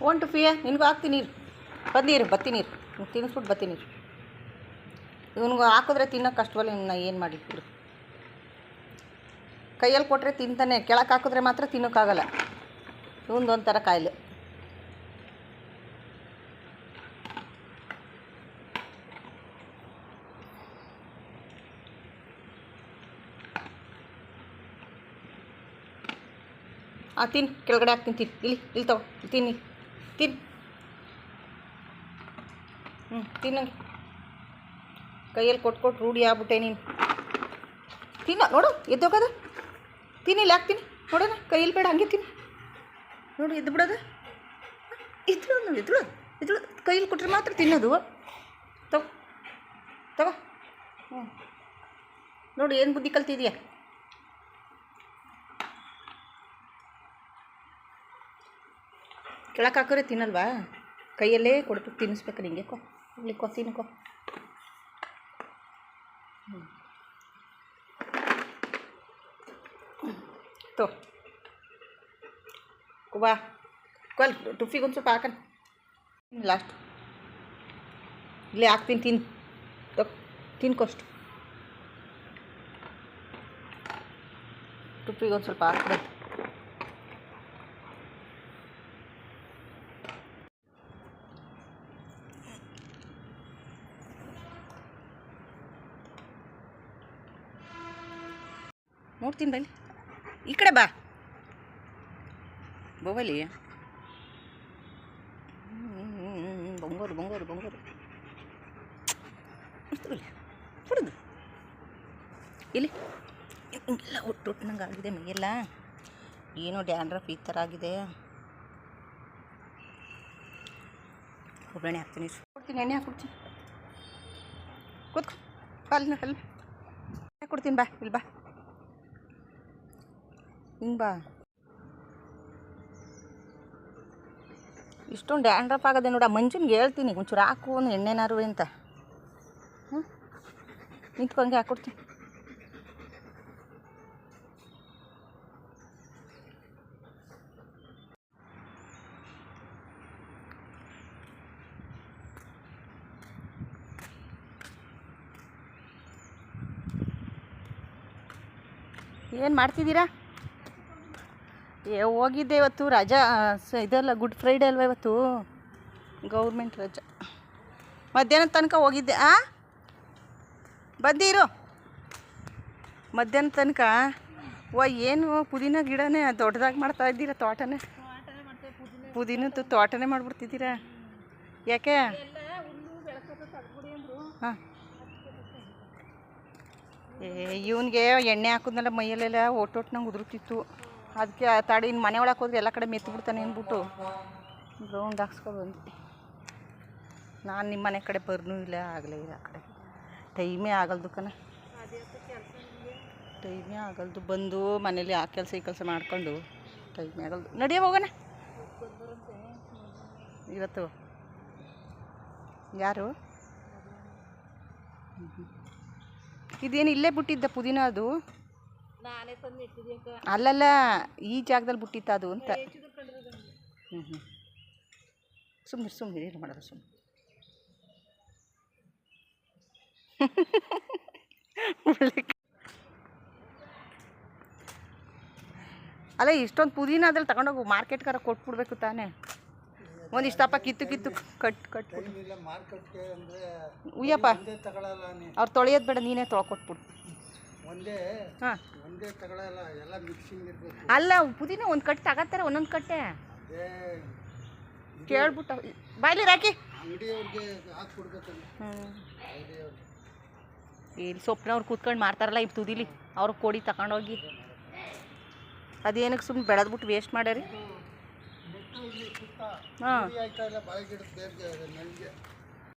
own ಟುಫಿಯ ನಿನಗೂ ಹಾಕ್ತೀನಿ ನೀರು ಬಂದೀರು ಬತ್ತಿ ನೀರು ತಿನ್ನಿಸ್ಬಿಟ್ಟು ಬತ್ತಿ ನೀರು ಇವನಿಗೆ ಹಾಕಿದ್ರೆ ತಿನ್ನೋಕೆ ಕಷ್ಟವಲ್ಲ ಇನ್ನು ಏನು ಮಾಡಿದ್ರು ಕೈಯಲ್ಲಿ ಕೊಟ್ಟರೆ ತಿಂತಾನೆ ಕೆಳಕ್ಕೆ ಹಾಕಿದ್ರೆ ಮಾತ್ರ ತಿನ್ನೋಕ್ಕಾಗಲ್ಲ ಇವೊಂದೊಂಥರ ಕಾಯಿಲೆ ತಿನ್ನು ಕೆಳಗಡೆ ಹಾಕ್ತೀನಿ ತಿನ್ನು ಇಲ್ಲಿ ತಗೋ ತಿನ್ನಿ ತಿನ್ನಂಗೆ ಕೈಯಲ್ಲಿ ಕೊಟ್ಟು ರೂಢಿ ಆಗ್ಬಿಟ್ಟೆ ನೀನು ತಿನ್ನೋ ನೋಡು ಎದ್ದೋಗೋದು ತಿನ್ನಿಲ್ಲ ಹಾಕ್ತೀನಿ ನೋಡೋಣ ಕೈಯಲ್ಲಿ ಬೇಡ ಹಂಗೆ ತಿನ್ನು ನೋಡು ಎದ್ದು ಬಿಡೋದು ಇದ್ಳು ಕೈಯಲ್ಲಿ ಕೊಟ್ಟರೆ ಮಾತ್ರ ತಿನ್ನೋದು ತಗೋ ನೋಡು ಏನು ಬುದ್ಧಿ ಕಲ್ತಿದ್ಯಾ ಕೆಳಕ್ಕೆ ಹಾಕೋರೆ ತಿನ್ನಲ್ವಾ ಕೈಯಲ್ಲೇ ಕೊಡ್ಬೇಕು ತಿನ್ನಿಸ್ಬೇಕು ನಿಂಗೆ ಇಲ್ಲಿಕೋ ತಿನ್ಕೋ ತೋ ಬಾ ಕೊಲ್ ಟುಫಿಗೆ ಒಂದು ಸ್ವಲ್ಪ ಹಾಕನ್ ಲಾಸ್ಟ್ ಇಲ್ಲೇ ಹಾಕ್ತೀನಿ ತಿನ್ಕೋಷ್ಟು ಟುಫಿಗೆ ಒಂದು ಸ್ವಲ್ಪ ಹಾಕ್ಬೇಕು ನೋಡ್ತೀನಿ ಬೈಲಿ ಈ ಕಡೆ ಬಾ ಬೋಬಲಿ ಬೊಂಗೋರು ಕುಡಿದು ಇಲ್ಲಿ ಹಿಂಗೆಲ್ಲ ಒಟ್ಟು ನಂಗೆ ಆಗಿದೆ ಮೈಯೆಲ್ಲ ಏನೋ ಡ್ಯಾಂಡ್ರಫ್ ಈ ಥರ ಆಗಿದೆ ಒಬ್ಬೆಣ್ಣೆ ಹಾಕ್ತೀನಿ ಕೊಡ್ತೀನಿ ಎಣ್ಣೆ ಹಾಕ್ಕೊಡ್ತೀನಿ ಕೂತ್ಕೊ ಕಾಲಿನ ಕಲ್ ಕೊಡ್ತೀನಿ ಬಾ ಇಲ್ಲಿ ಬಾ ಹಿಂಗೆ ಬಾ ಇಷ್ಟೊಂದು ಡ್ಯಾಂಡ್ರಫ್ ಆಗದೆ ನೋಡ ಮಂಜುನಿಗೆ ಹೇಳ್ತೀನಿ ಒಂಚೂರು ಹಾಕು ಒಂದು ಎಣ್ಣೆನಾರು ಅಂತ ನಿಂತ್ಕೊಂಗೆ ಹಾಕ್ಕೊಡ್ತೀನಿ ಏನು ಮಾಡ್ತಿದ್ದೀರಾ ಹೋಗಿದ್ದೆ ಇವತ್ತು ರಜಾ ಇದೆಲ್ಲ ಗುಡ್ ಫ್ರೈಡೇ ಅಲ್ವಾ ಇವತ್ತು ಗೌರ್ಮೆಂಟ್ ರಜಾ ಮಧ್ಯಾಹ್ನದ ತನಕ ಹೋಗಿದ್ದೆ ಬಂದಿರು ಮಧ್ಯಾಹ್ನ ತನಕ ಏನು ಪುದೀನ ಗಿಡನೇ ದೊಡ್ಡದಾಗಿ ಮಾಡ್ತಾ ಇದ್ದೀರಾ ತೋಟನೇ ಪುದೀನದ್ದು ತೋಟನೇ ಮಾಡಿಬಿಡ್ತಿದ್ದೀರಾ ಯಾಕೆ ಹಾಂ ಇವನಿಗೆ ಎಣ್ಣೆ ಹಾಕಿದ್ನಲ್ಲ ಮೈಯಲ್ಲೆಲ್ಲ ಒಟ್ಟೊಟ್ಟು ನಂಗೆ ಉದುರುತ್ತಿತ್ತು ಅದಕ್ಕೆ ತಾಡಿ ಇನ್ನು ಮನೆ ಒಳಗೆ ಹೋದ್ರೆ ಎಲ್ಲ ಕಡೆ ಮೆತ್ತು ಬಿಡ್ತಾನೆ ಅಂದ್ಬಿಟ್ಟು ಗ್ರೌಂಡ್ ಹಾಕ್ಸ್ಕೊಬಂದು ನಾನು ನಿಮ್ಮ ಮನೆ ಕಡೆ ಬರ್ನೂ ಇಲ್ಲ ಆಗಲೇ ಇಲ್ಲ ಆ ಕಡೆ ಟೈಮೇ ಆಗಲ್ದು ಟೈಮೇ ಆಗಲ್ದು ಬಂದು ಮನೇಲಿ ಆ ಕೆಲಸ ಈ ಕೆಲಸ ಮಾಡ್ಕೊಂಡು ಟೈಮೇ ಆಗಲ್ದು ನಡಿಯ ಹೋಗೋಣ ಇವತ್ತು ಯಾರು ಇದೇನು ಇಲ್ಲೇ ಬಿಟ್ಟಿದ್ದ ಪುದೀನ ಅದು ಅಲ್ಲಲ್ಲ ಈ ಜಾಗದಲ್ಲಿ ಬಿಟ್ಟಿತ್ತ ಅದು ಅಂತ ಸುಮ್ಮನೆ ಏನು ಮಾಡೋದು ಸುಮ್ಮನೆ ಅಲ್ಲ ಇಷ್ಟೊಂದು ಪುದೀನ ಅದ್ರಲ್ಲಿ ತಗೊಂಡೋಗಿ ಮಾರ್ಕೆಟ್ಗಾರ ಕೊಟ್ಬಿಡ್ಬೇಕು ತಾನೇ ಒಂದಿಷ್ಟಪ್ಪ ಕಿತ್ತು ಕಟ್ ಉಯ್ಯಪ್ಪ ಅವ್ರು ತೊಳೆಯೋದು ಬೇಡ ನೀನೇ ತೊಳ್ಕೊಟ್ಬಿಡು ಹಾಂ ಅಲ್ಲ ಪುದೀನ ಒಂದು ಕಟ್ಟು ತಗೋತಾರೆ ಒಂದೊಂದು ಕಟ್ಟೆ ಕೇಳ್ಬಿಟ್ಟು ಬಾಯ್ಲಿ ರಾಕಿ ಇಲ್ಲಿ ಸೊಪ್ಪಿನವ್ರು ಕೂತ್ಕೊಂಡು ಮಾಡ್ತಾರಲ್ಲ ಈಗ ತುದಿಲಿ ಅವ್ರಿಗೆ ಕೊಡಿ ತಗೊಂಡೋಗಿ ಅದೇನಕ್ಕೆ ಸುಮ್ಮನೆ ಬೆಳೆದ್ಬಿಟ್ಟು ವೇಸ್ಟ್ ಮಾಡ್ಯಾರಿ ಹಾಂ